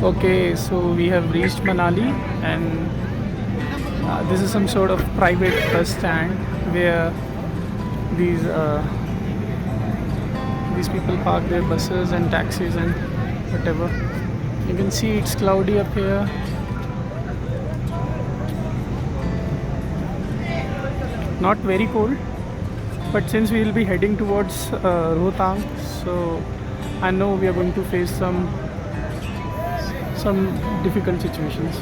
Okay, so we have reached Manali, and this is some sort of private bus stand where these uh, these people park their buses and taxis and whatever. You can see it's cloudy up here. Not very cold, but since we will be heading towards Rohtang, so I know we are going to face some difficult situations.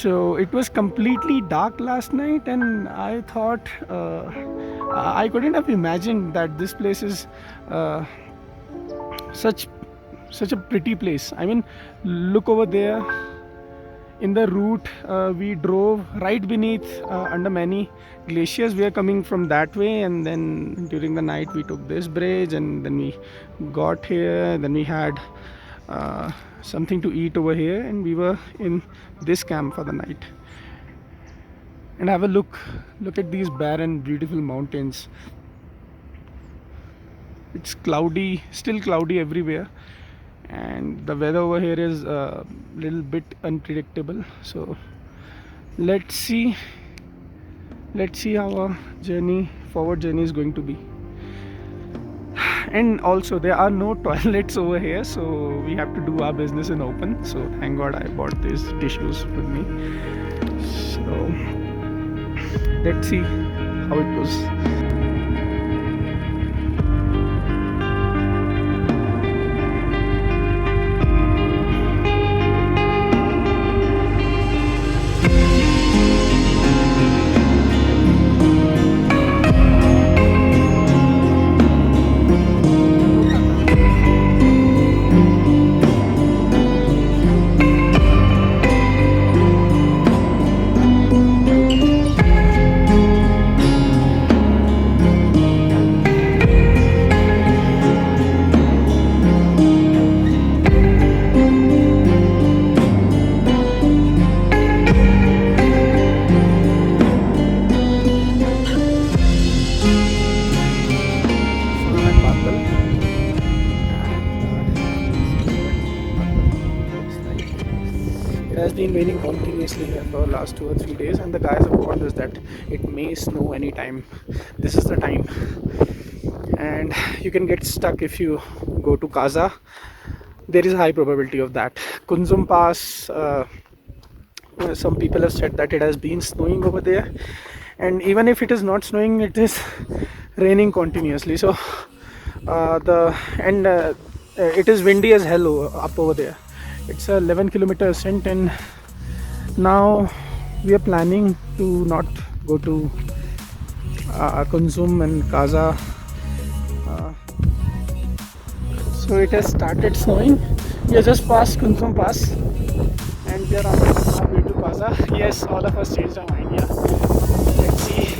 So it was completely dark last night, and I thought I couldn't have imagined that this place is uh, such such a pretty place. I mean, look over there in the route we drove right beneath under many glaciers. We are coming from that way, and then during the night we took this bridge, and then we got here. Then we had uh, something to eat over here, and we were in this camp for the night. And have a look at these barren beautiful mountains. It's cloudy, still cloudy everywhere, and the weather over here is a little bit unpredictable. So let's see how our forward journey is going to be. And also there are no toilets over here, so we have to do our business in open. So thank god I bought these tissues with me. So let's see how it goes. It has been raining continuously here for the last 2 or 3 days, and the guys have warned us that it may snow anytime. This is the time, and you can get stuck if you go to Kaza. There is a high probability of that. Kunzum Pass, some people have said that it has been snowing over there, and even if it is not snowing, it is raining continuously. So it is windy as hell up over there. It's a 11-kilometer ascent, and now we are planning to not go to Kunzum and Kaza. So it has started snowing. We are just past Kunzum Pass, and we are on our way to Kaza. Yes, all of us changed our mind. Yeah, let's see.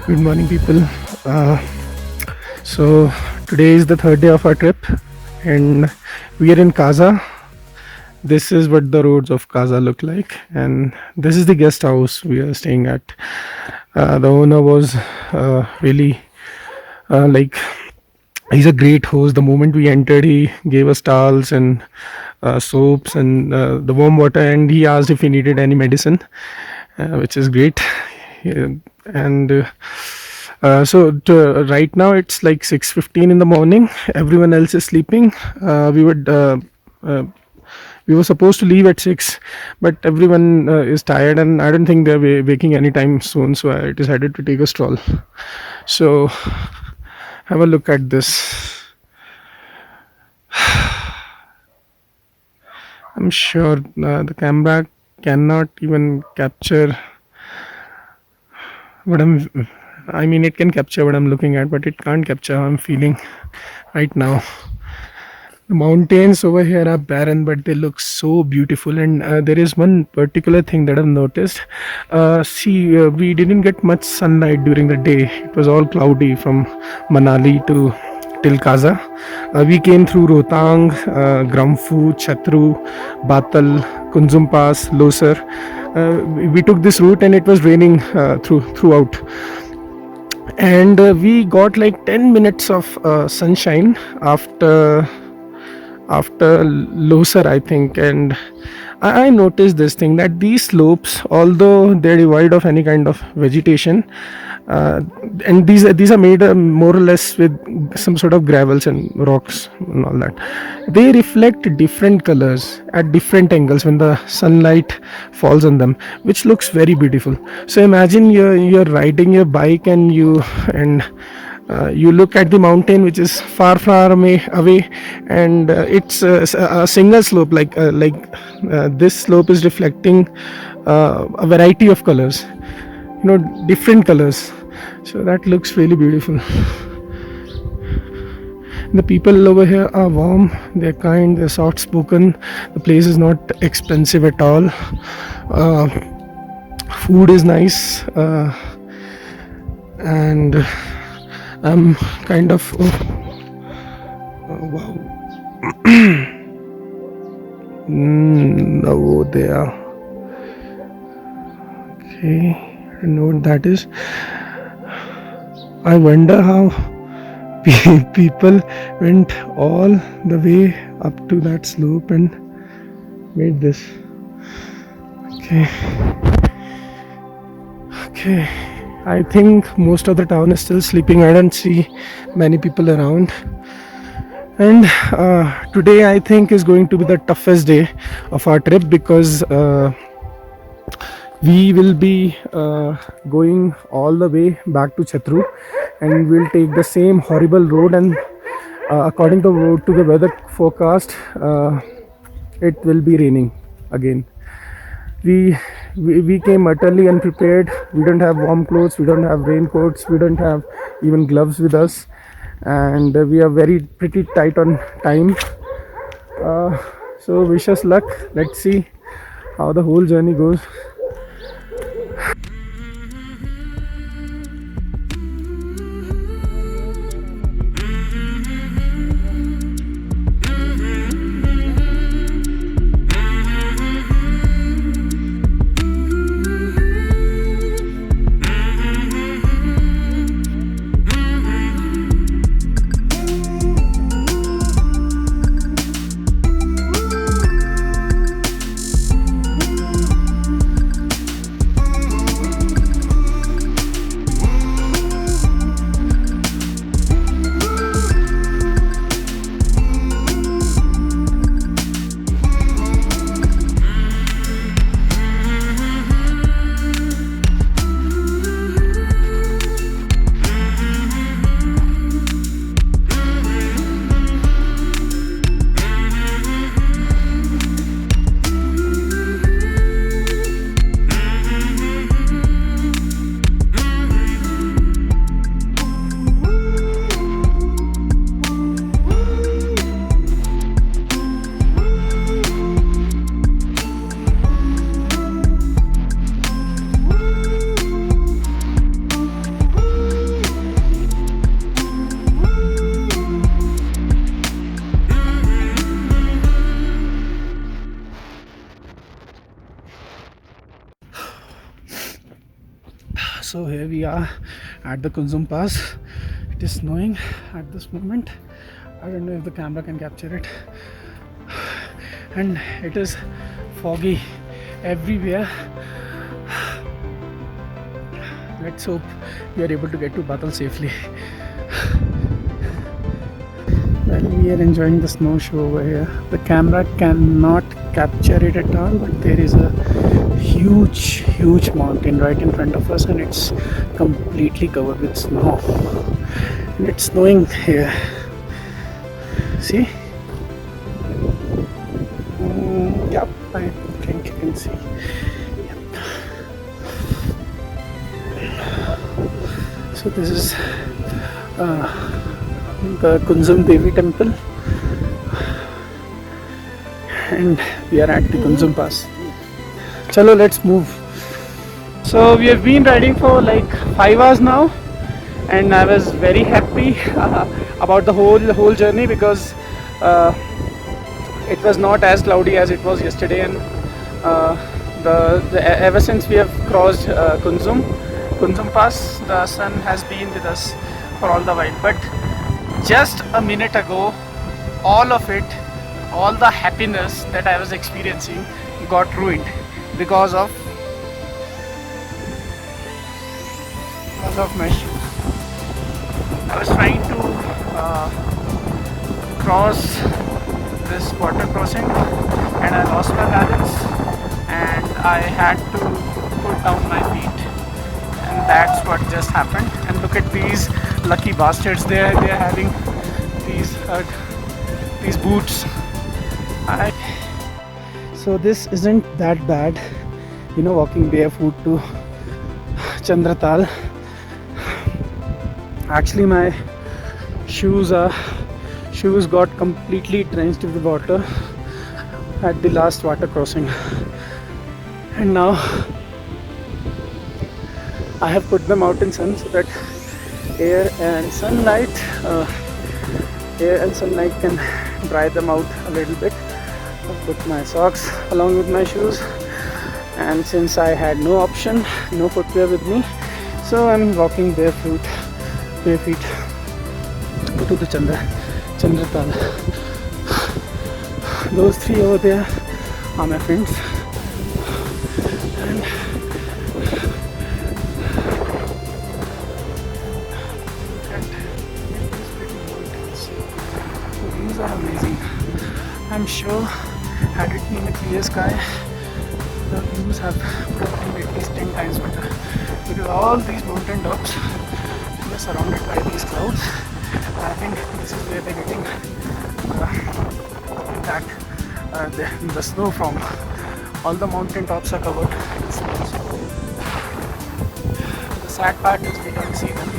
Good morning, people. So today is the third day of our trip, and we are in Kaza. This is what the roads of Kaza look like, and this is the guest house we are staying at. The owner was really like, he's a great host. The moment we entered, he gave us towels and soaps and the warm water, and he asked if we needed any medicine, which is great. Yeah, and right now it's like 6:15 in the morning. Everyone else is sleeping. We were supposed to leave at 6, but everyone is tired, and I don't think they're waking anytime soon, so I decided to take a stroll. So have a look at this. I'm sure the camera cannot even capture I mean, it can capture what I'm looking at, but it can't capture how I'm feeling right now. The mountains over here are barren, but they look so beautiful. And there is one particular thing that I've noticed. See, we didn't get much sunlight during the day. It was all cloudy from Manali to till Kaza. We came through Rohtang, Gramfu, Chatru, Batal, Kunzum Pass, Losar. We took this route and it was raining throughout. And we got like 10 minutes of sunshine after Losar, I think. And I noticed this thing that these slopes, although they're devoid of any kind of vegetation, uh, and these are made more or less with some sort of gravels and rocks and all that. They reflect different colors at different angles when the sunlight falls on them, which looks very beautiful. So imagine you're riding your bike and you look at the mountain which is far away, and it's a single slope, this slope is reflecting a variety of colors, different colors. So that looks really beautiful. The people over here are warm, they're kind, they're soft spoken. The place is not expensive at all. uh, Food is nice, and I'm kind of wow. Navodaya. Okay, I don't know what that is. I wonder how people went all the way up to that slope and made this. Okay. Okay. I think most of the town is still sleeping. I don't see many people around. And today I think is going to be the toughest day of our trip, because we will be going all the way back to Chatru, and we'll take the same horrible road, and according to the weather forecast, it will be raining again. We came utterly unprepared. We don't have warm clothes, we don't have raincoats, we don't have even gloves with us, and we are pretty tight on time. So wish us luck. Let's see how the whole journey goes. So here we are at the Kunzum Pass. It is snowing at this moment. I don't know if the camera can capture it. And it is foggy everywhere. Let's hope we are able to get to Batal safely. Well, we are enjoying the snow show over here. The camera cannot capture it at all, but there is a huge mountain right in front of us, and it's completely covered with snow, and it's snowing here. See? Yep, I think you can see. Yep. So this is the Kunzum Devi temple. and we are at the Kunzum Pass. Chalo, let's move. So we have been riding for like 5 hours now, and I was very happy about the whole journey because uh, it was not as cloudy as it was yesterday, and uh, ever since we have crossed Kunzum Pass, the sun has been with us for all the while. But just a minute ago, all of it, all the happiness that I was experiencing got ruined because of my shoes. I was trying to cross this water crossing and I lost my balance and I had to put down my feet, and that's what just happened. And look at these lucky bastards, they're having these boots. So this isn't that bad, walking barefoot to Chandratal. Actually my shoes got completely drenched with water at the last water crossing, and now I have put them out in sun so that air and sunlight can dry them out a little bit. I've put my socks along with my shoes, and since I had no option, no footwear with me, so I'm walking bare feet to the Chandratal. Those three over there are my friends, and these are amazing. I'm sure had it been a clear sky, the views have been at least 10 times better, because all these mountain tops are surrounded by these clouds. I think this is where they're getting the snow from. All the mountain tops are covered with snow. The sad part is we don't see them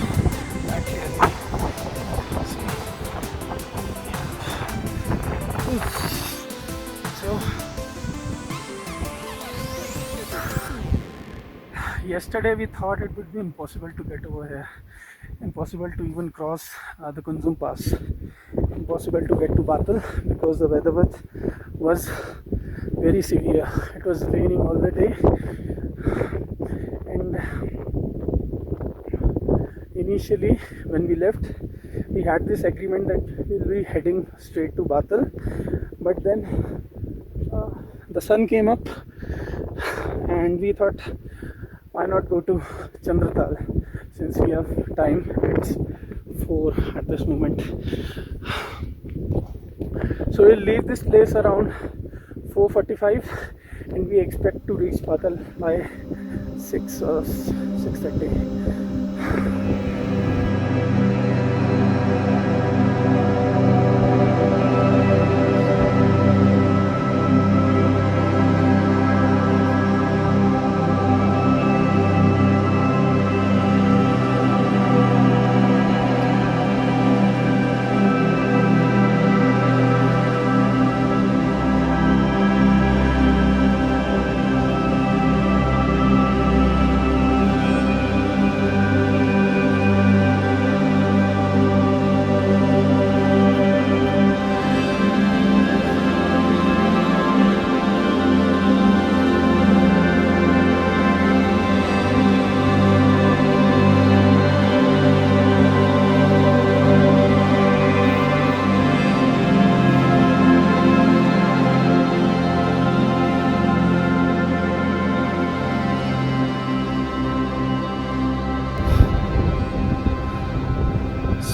that clearly. So yesterday we thought it would be impossible to get over here, impossible to even cross the Kunzum Pass, impossible to get to Batal because the weather was very severe. It was raining all the day, and initially when we left we had this agreement that we'll be heading straight to Batal, but then the sun came up and we thought, why not go to Chandratal since we have time. It's 4 at this moment, so we'll leave this place around 4:45 and we expect to reach Batal by 6 or 6:30.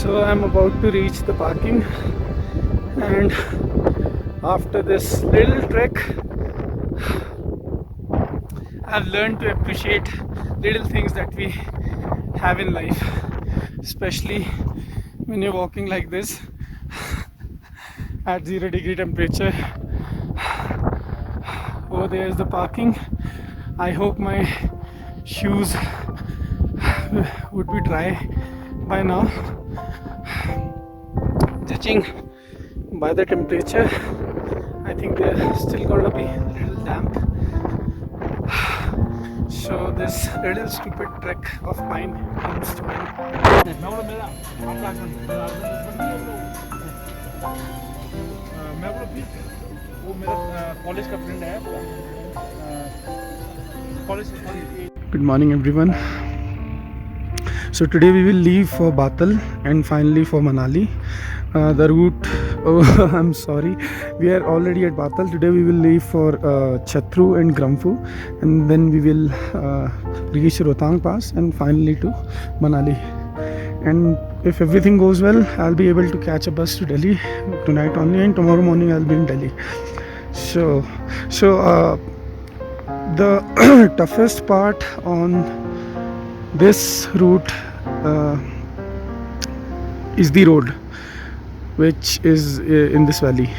So I'm about to reach the parking, and after this little trek I've learned to appreciate little things that we have in life, especially when you're walking like this at 0-degree temperature. Oh, there's the parking. I hope my shoes would be dry by now. Judging by the temperature, I think they're still gonna be a little damp. So this little stupid trek of mine comes to an वो मेरा college का friend है college Good morning, everyone. So today we will leave for Batal and finally for Manali. The route, oh, I'm sorry, we are already at Batal. Today we will leave for Chatru and Gramfu, and then we will reach Rohtang Pass and finally to Manali. And if everything goes well, I'll be able to catch a bus to Delhi tonight only, and tomorrow morning I'll be in Delhi. So the toughest part on this route is the road, which is in this valley.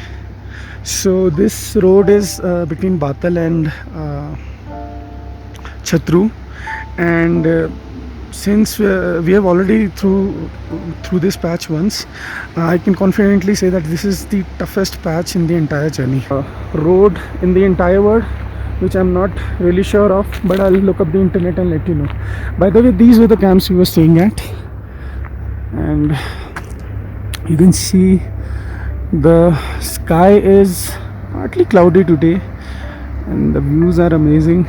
So this road is between Batal and Chatru, and since we have already through this patch once, I can confidently say that this is the toughest patch in the entire journey. Road in the entire world, which I'm not really sure of, but I'll look up the internet and let you know. By the way, these were the camps we were staying at, and you can see the sky is partly cloudy today and the views are amazing.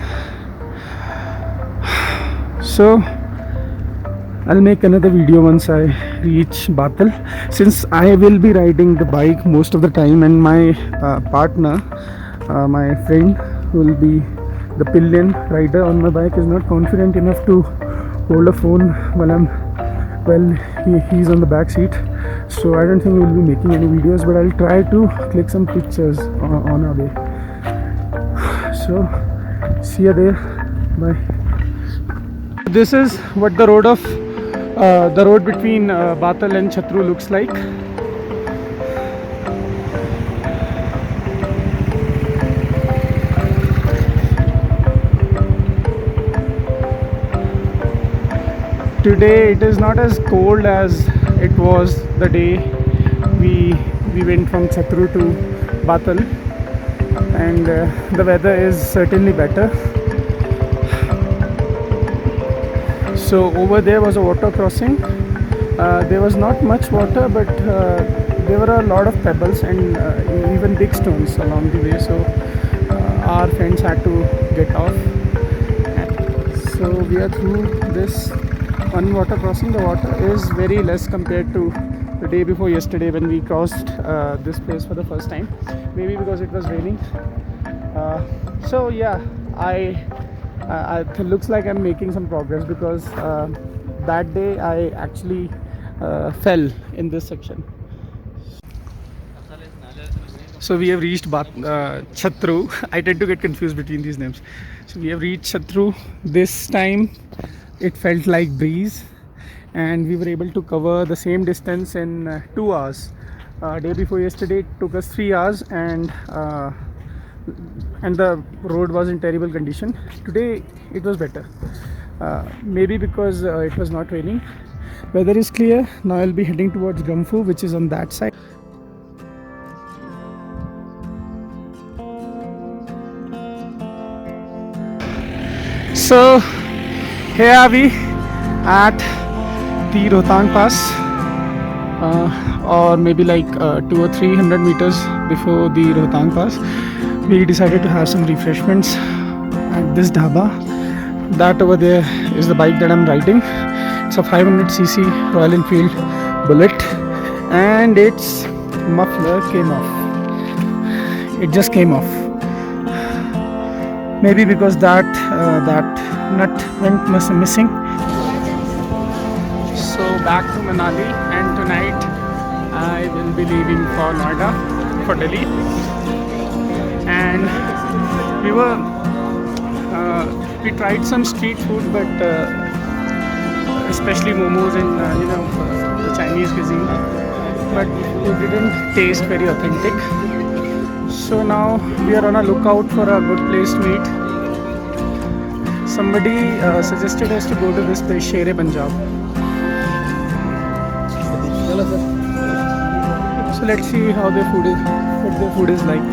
So I'll make another video once I reach Batal, since I will be riding the bike most of the time, and my partner, my friend who will be the pillion rider on my bike, is not confident enough to hold a phone while he's on the back seat. So I don't think we'll be making any videos, but I'll try to click some pictures on our way. So see you there. Bye. This is what the road between Batal and Chatru looks like. Today it is not as cold as it was the day we went from Chatru to Batal, and the weather is certainly better. So over there was a water crossing. There was not much water, but there were a lot of pebbles and even big stones along the way. So our friends had to get off. So we are through this one water crossing. The water is very less compared to the day before yesterday when we crossed this place for the first time. Maybe because it was raining. So yeah, it looks like I'm making some progress, because that day I actually fell in this section. So we have reached Chatru. I tend to get confused between these names. So we have reached Chatru. This time it felt like breeze, and we were able to cover the same distance in 2 hours. Day before yesterday it took us 3 hours, and the road was in terrible condition. Today it was better, maybe because it was not raining. Weather is clear. Now I'll be heading towards Gramfu, which is on that side. So here are we at the Rohtang Pass, or maybe like 200 or 300 meters before the Rohtang Pass. We decided to have some refreshments at this dhaba. That over there is the bike that I'm riding. It's a 500cc Royal Enfield Bullet, and its muffler came off. It just came off. Maybe because that nut went missing. So back to Manali, and tonight I will be leaving for Noida for Delhi. And we tried some street food, but especially momos and the Chinese cuisine, but it didn't taste very authentic. So now we are on a lookout for a good place to eat. Somebody suggested us to go to this place, Sher-e Punjab. So let's see how their food is, what their food is like.